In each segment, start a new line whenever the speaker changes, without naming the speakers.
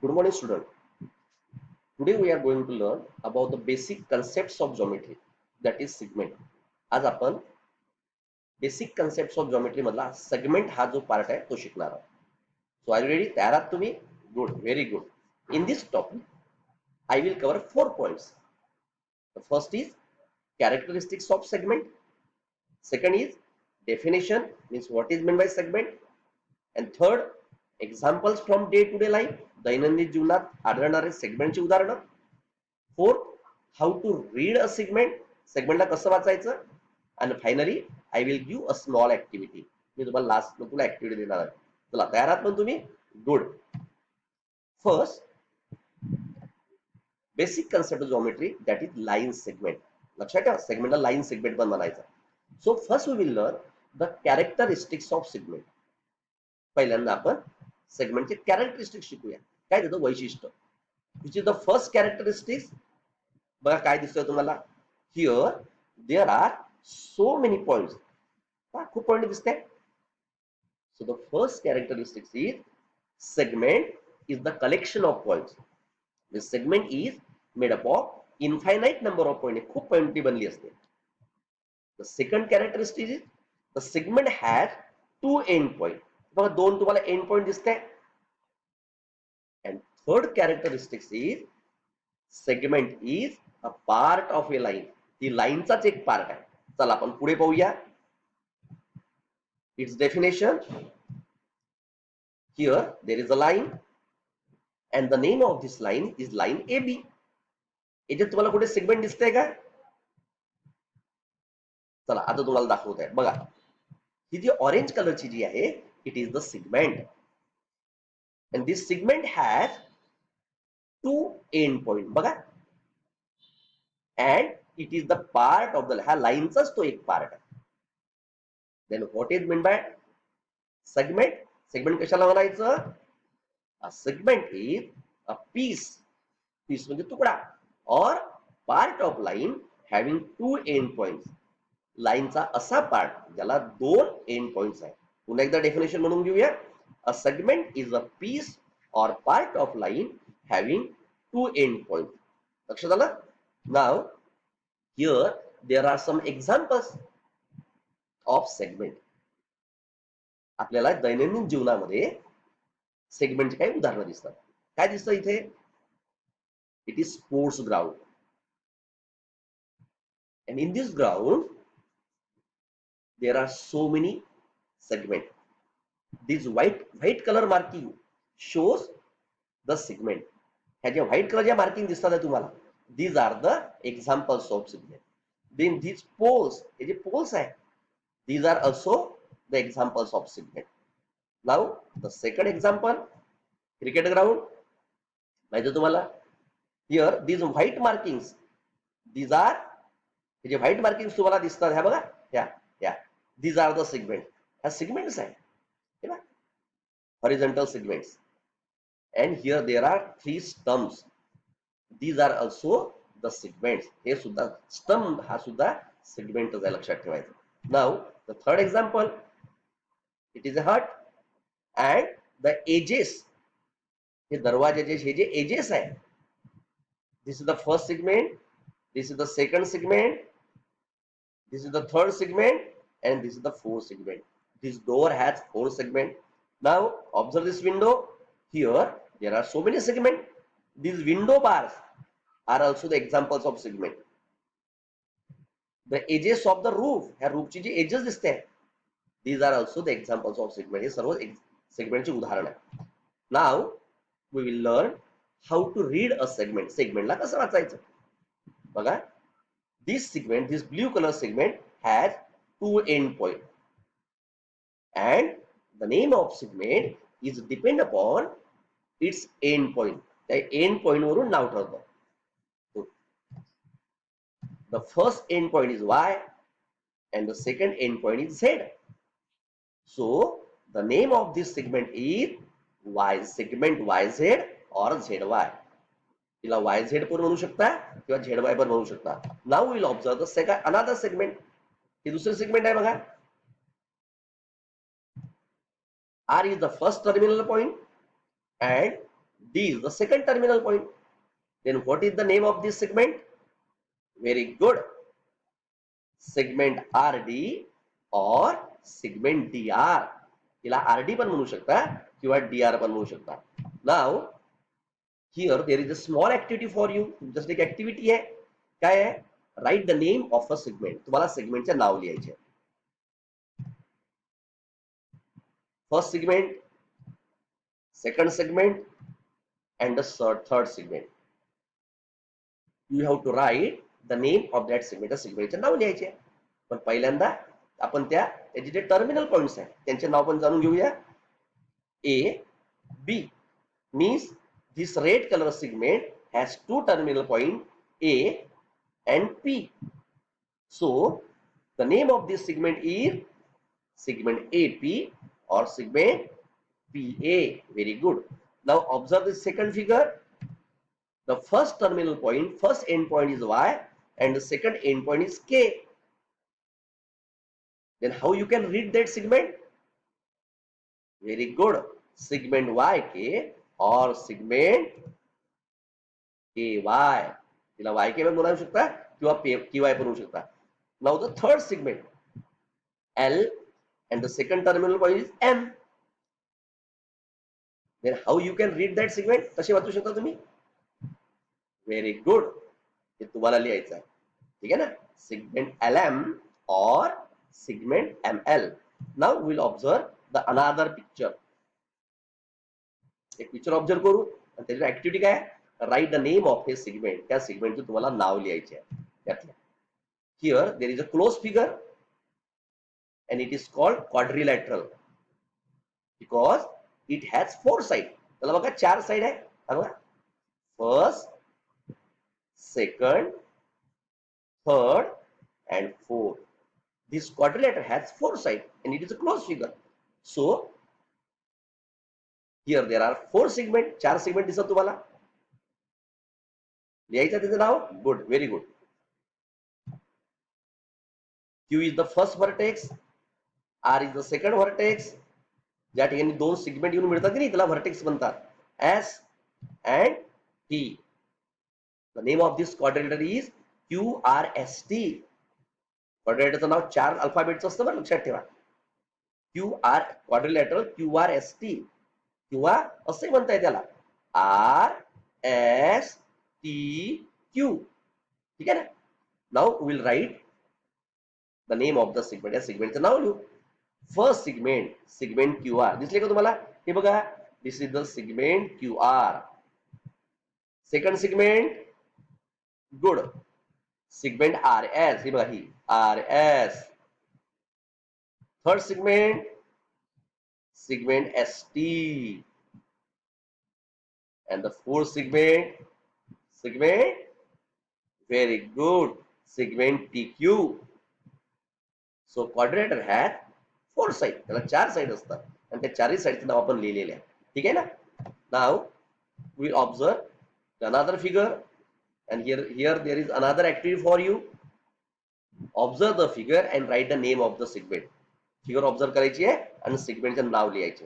Good morning, student. Today we are going to learn about the basic concepts of geometry, that is segment. आज आपण basic concepts of geometry मधला segment हा जो part आहे तो शिकणार आहोत. सो आर यू रेडी? तयार आहात तुम्ही? Good, very good. In this topic I will cover 4 points. The first is characteristics of segment. Second is definition, means what is meant by segment. And third, examples from day-to-day life, दैनंदिन जीवनात आढळणारे सेगमेंटची उदाहरणं. Fourth, how to read a segment, सेगमेंटला कसं वाचायचं. आणि finally I will give a small activity, मी तुम्हाला लास्ट तुला ऍक्टिव्हिटी देणार आहे. चला, तयार आहात पण तुम्ही? Good. First, basic concept of geometry, that is line segment. लक्षात ठेवा, सेगमेंटला लाईन सेगमेंट पण म्हणायचं. So first we will learn the characteristics of segment. पहिल्यांदा आपण सेगमेंटचे कॅरेक्टरिस्टिक्स शिकूया. काय त्याचं वैशिष्ट्य. Which is the first characteristics. बघा काय दिसतोय तुम्हाला. Here there are so many points. खूप पॉइंट दिसते. So the first characteristics is segment is the collection of points. The segment is made up of infinite number of points. खूप point बनली असते. The second characteristic is the segment has two end points. बघा दोन तुम्हाला and point दिसते. And third characteristic is segment is a part of a line. ती लाईनचाच एक part आहे. चला आपण पुढे पाहूया. Its definition. Here there is a line and the name of this line is line AB. याच्यात तुम्हाला कुठे सेगमेंट दिसतंय का? चला आता तुम्हाला दाखवत आहे. बघा ही जी ऑरेंज कलरची जी आहे, it is the segment. and this segment has two end point. बघा, and it is the part of the, हा लाईनचाच तो एक पार्ट आहे. then what is meant by segment? Segment कशाला म्हणायचं? a segment is a piece. piece म्हणजे तुकडा or part of line having two end points. लाईनचा असा पार्ट ज्याला दोन एंड पॉइंट्स आहेत. पुन्हा एकदा डेफिनेशन म्हणून घेऊया. A segment is a piece or part of line having two end points. लक्षात आलं? Now here there are some examples of segment. आपल्याला दैनंदिन जीवनामध्ये सेगमेंटची काही उदाहरणं दिसतात. काय दिसतं इथे? It is sports ground. and in this ground there are so many segment. This white color marking shows the segment. ह्या ज्या व्हाईट कलरच्या मार्किंग दिसतात आहे तुम्हाला, these are the examples of segment. then these poles, hey J poles आहे, these are also the examples of segment. now the second example, cricket ground. माहिती आहे तुम्हाला. here these white markings, these are, हे जे white marking तुम्हाला दिसतात ह्या बघा, ह्या these are the segment. ह्या segments आहे, हे बघा, horizontal segments. and here there are three stumps. these are also the segments. हे सुद्धा stump हा सुद्धा segment आहे, लक्षात ठेवायचं. now the third example, it is a hut and the edges, hey दरवाजाचे hey J edges आहे, this is the first segment, this is the second segment, this is the third segment, and this is the fourth segment. This door has 4 segments. now observe this window. Here there are so many segments. These window bars are also the examples of segment. the edges of the roof, ह्या रूफची जी edges दिसते, these are also the examples of segment. हे सर्व सेगमेंटची उदाहरण आहे. now we will learn how to read a segment. सेगमेंटला कसं वाचायचं. बघा, this segment, this blue color segment has two end points, and the name of segment is depend upon its end point. त्या end point वरून नाव ठरतं. the first end point is y and the second end point is z. so the name of this segment is y, segment yz or zy. तिला yz पण म्हणू शकता किंवा zy पण म्हणू शकता. now we will observe the second another segment. हे दुसरे segment आहे बघा. r is the first terminal point and D is the second terminal point. Then what is the name of this segment? Very good. Segment RD or segment DR. याला RD पण म्हणू शकता किंवा DR पण म्हणू शकता. Now here there is a small activity for you. Just एक activity आहे. काय आहे? Write the name of a segment. तुम्हाला segmentचे नाव लिहायचे. First segment, second segment, and the third segment. You have to write the name of that segment. segmentचे नाव लिहायचे. पण पहिल्यांदा आपण त्याचे जे टर्मिनल पॉइंट्स आहेत त्यांचे नाव पण जाणून घेऊया. A, B means this red color segment has two terminal point A and P. So the name of this segment is segment AP or segment PA. Very good. Now observe the second figure. The first terminal point, first end point is Y and the second end point is K. Then how you can read that segment? Very good. Segment YK or segment KY. तिला YK पण बोलावू शकता किंवा KY पण होऊ शकता. Now the third segment L and the second terminal point is M. Then how you can read that segment? कसे वाचू शकता तुम्ही? Very good. हे तुम्हाला लिहायचं आहे. ठीक आहे ना? Segment LM or segment ML. Now we'll observe the another picture. एक पिक्चर ऑब्झर्व करू आणि त्याची ऍक्टिव्हिटी काय? राईट द नेम ऑफ हे सेगमेंट. त्या सेगमेंटचं तुम्हाला नाव लिहायचे आहे त्यातलं. Here there is a close figure and it is called quadrilateral because it has four sides. त्याला बघा चार साइड आहे. बघा first, second, third and fourth. This quadrilateral has four sides and it is a closed figure. So here there are four segment. चार segment दिसत तुम्हाला. लिहायचं त्याचं नाव. Good, very good. Q is the first vertex, R is the second vertex. ज्या ठिकाणी दोन segment येऊन मिळतात की त्याला व्हर्टेक्स म्हणतात. S and T. The name of this quadrilateral is QRST. क्वाड्रिलेटरचं नाव चार अल्फाबेटचं असतं बरं, लक्षात ठेवा. क्वाड्रिलेटरल QRST किंवा असंही म्हणताय त्याला RSTQ. ठीक आहे ना? Now will write the name of the segment. या सेगमेंटचं नाव लिहू. फर्स्ट सेगमेंट, सेगमेंट QR दिसले का तुम्हाला? हे बघा, this is the segment QR. Second segment, good, segment RS. हे बघा ही RS. Third segment, segment ST, and the fourth segment, very good, segment TQ. So quadrilateral has four sides. त्याला चार side असतात आणि त्या चारही साइडचं नाव आपण लिहिलेले आहे. ठीक आहे ना? Now we observe another figure and here there is another activity for you. Observe the figure and write the name of the segment. Figure observe करायची आहे आणि सेगमेंटचे नाव लिहायचे.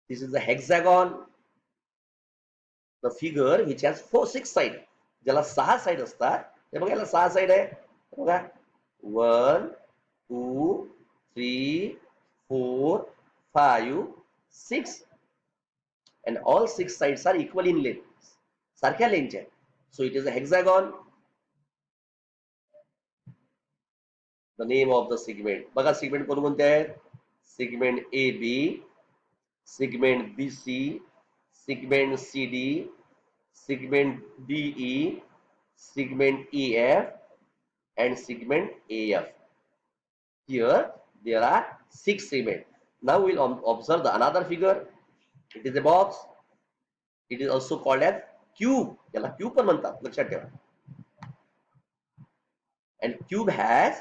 This is the hexagon. The figure which has six side. ज्याला सहा side असतात. हे बघा, याला सहा साइड आहे. बघा, 1 2 3 4 5 6 and all six sides are equal in length. सारख्या लेंथच्या आहेत. So it is a hexagon. The name of the segment. बघा सेगमेंट कोणते आहेत? Segment AB, segment BC, segment CD, segment DE, segment EF and segment AF. Here there are six segments. Now we'll observe the another figure. It is a box. It is also called as cube. याला cube पण म्हणतात, लक्षात ठेवा. And cube has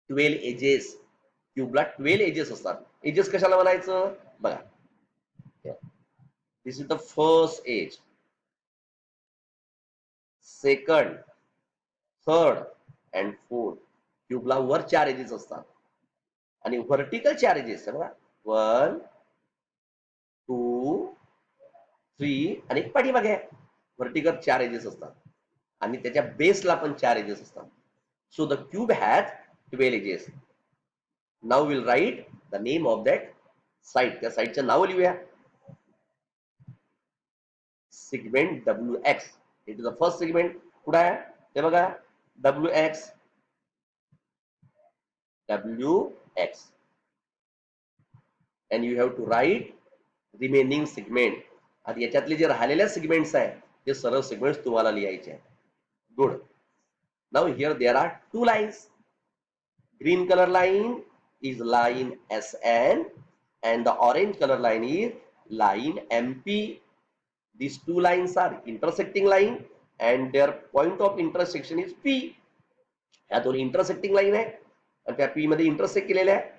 12 edges. क्यूबला 12 edges असतात. Edges कशाला म्हणायचं? बघा, this is the first edge, second, third and fourth. क्यूबला वर चार एजेस असतात आणि व्हर्टिकल चार एजेस. बघा, 1 2 3 आणि एक पाठीमागे आहे. व्हर्टिकल 4 एजेस असतात आणि त्याच्या बेसला पण 4 एजेस असतात. So the cube has 12 edges. नाव will write the name of that side. त्या साईडचं नाव लिहूया. Segment WX. It is the first segment. कुठं आहे ते बघा. WX. and you have to write remaining segment. आता याच्यातले जे राहिलेल्या सेगमेंट्स आहेत ते सर्व सेगमेंट्स तुम्हाला लिहायचे आहेत. Good. Now here there are two lines. Green colour line is line SN and the orange color line is line MP. These two lines are intersecting line and their point of intersection is P. ह्या दोन intersecting line आहे आणि त्या P मध्ये intersect केलेल्या आहे.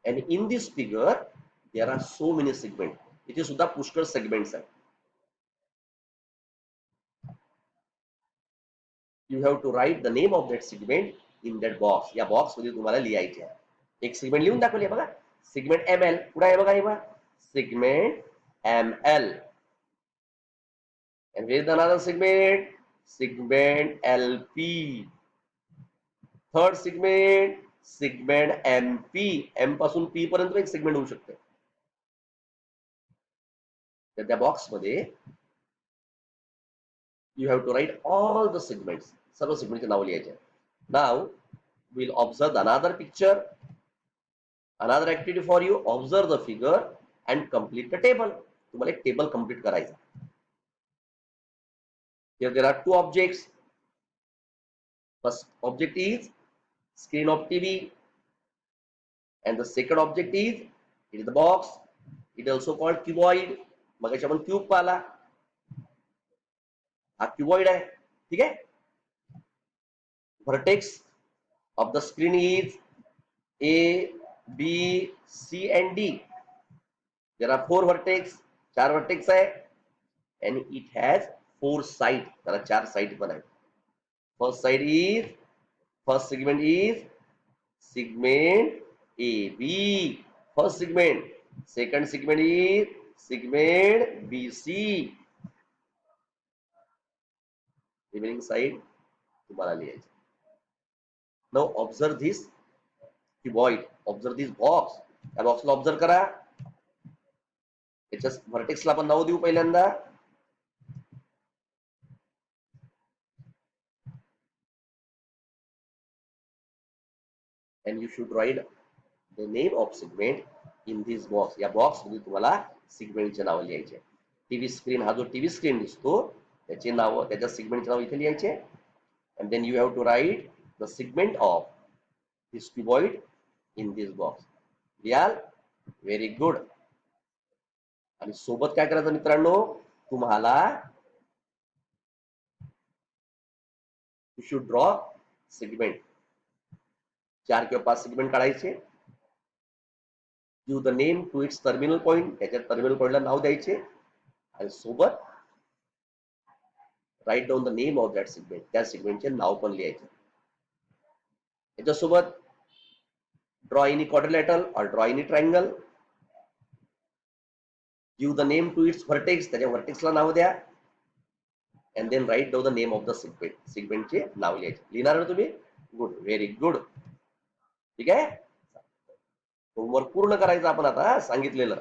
And in this figure there are so many segments. इथे सुद्धा पुष्कळ सेगमेंट्स आहेत. You have to write the name of that segment in that box. या बॉक्स मध्ये तुम्हाला लिहायचे आहे. एक सेगमेंट लिहून दाखवली बघा. Segment ML. कुठे आहे बघा हे बघा. Segment ML. And where is another segment? Segment LP. Third segment, segment MP. M पासून P पर्यंत एक सेगमेंट होऊ शकते. त्या बॉक्स मध्ये you have to write all the segments. सर्व सेगमेंटचे नाव लिहायचे. Now we'll observe another picture. Another activity for you. Observe the figure and complete the table. तुम्हाला एक टेबल कंप्लीट करायचा. Here there are two objects. First object is screen of TV and the second object is it is the box. It is also called cuboid. मगाशी आपण cube पाहिला. हा cuboid आहे. ठीक आहे. Vertex of the screen is A, B, C and D. There are 4 vertex. 4 vertex आहे and it has 4 sides. त्याला 4 side पण आहे. First segment is segment AB. First segment. Second segment is segment BC. Remaining side तुम्हाला लिहायचे. Now observe this cuboid. Observe this box. या बॉक्सला observe करा. त्याच्या व्हर्टेक्सला आपण नाव देऊ पहिल्यांदा. And you should write the name of segment in this box. या box मध्ये तुम्हाला सेगमेंटचे नाव लिहायचे. टीव्ही स्क्रीन, हा जो टीव्ही स्क्रीन दिसतो त्याचे नाव, त्याच्या सेगमेंटचे नाव इथे लिहायचे. And then you have to write the segment of this cuboid in this box. लिहाल. Very good. आणि सोबत काय करायचं मित्रांनो, तुम्हाला you should draw segment. 4 किंवा 5 सेगमेंट काढायचे. Give the name to its terminal point. त्याच्या टर्मिनल पॉइंटला नाव द्यायचे आणि सोबत write down the name of that segment. त्या सेगमेंटचे नाव पण लिहायचे. त्याच्यासोबत draw any quadrilateral or draw any triangle. Give the name to its vertex. त्याच्या व्हर्टेक्सला नाव द्या. and then write down the name of the segment. सेगमेंटचे नाव लिहायचे. लिहिणार ना तुम्ही? गुड. Very good. ठीक आहे. होमवर्क पूर्ण करायचं आपण आता सांगितलेलं.